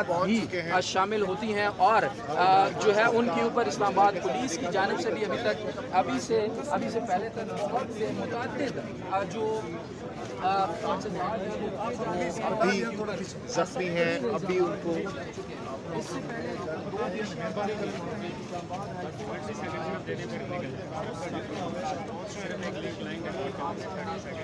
तफसीलात भी शामिल होती हैं और जो है उनके ऊपर इस्लामाबाद पुलिस की जानिब से भी अभी से पहले तक बहुत से मुतअद्दिद जो अभी जख्मी हैं, अभी उनको इससे पहले 2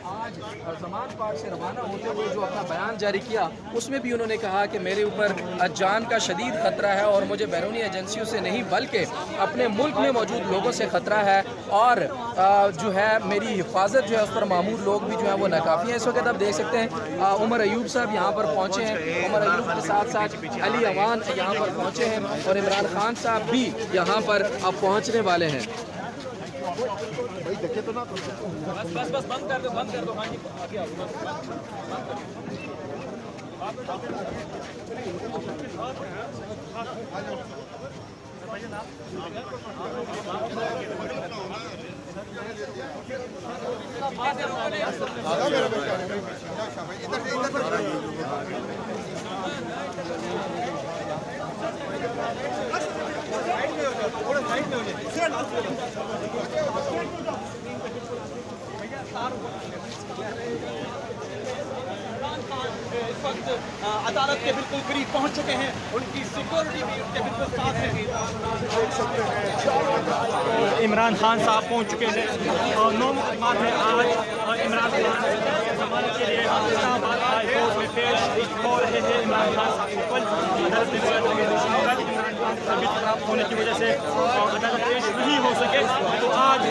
आज जमान पार्क से रवाना होते हुए जो अपना बयान जारी किया उसमें भी उन्होंने कहा कि मेरे ऊपर जान का शदीद खतरा है और मुझे बैरूनी एजेंसियों से नहीं बल्कि अपने मुल्क में मौजूद लोगों से खतरा है और जो है मेरी हिफाजत जो है उस पर मामूर लोग भी जो है वो नाकाफ़ी हैं। इस वक्त आप देख सकते हैं उमर अयूब साहब यहाँ पर पहुँचे हैं। उमर अयूब के साथ साथ अली अवान यहाँ पर पहुँचे हैं और इमरान खान साहब भी यहाँ पर अब पहुँचने वाले हैं। बस बंद कर दो आगे आओ इस वक्त अदालत के बिल्कुल करीब पहुंच चुके हैं, उनकी सिक्योरिटी भी उनके बिल्कुल साथ है। इमरान खान साहब पहुंच चुके हैं और 9 मुकदमा है आज इमरान खान जमानत के लिए इस्लामाबाद हाई कोर्ट में पेश हो रहे हैं। इमरान खान साहब कल अदालत में इमरान खान तबीयत खराब होने की वजह से अदालत पेश नहीं हो सके तो आज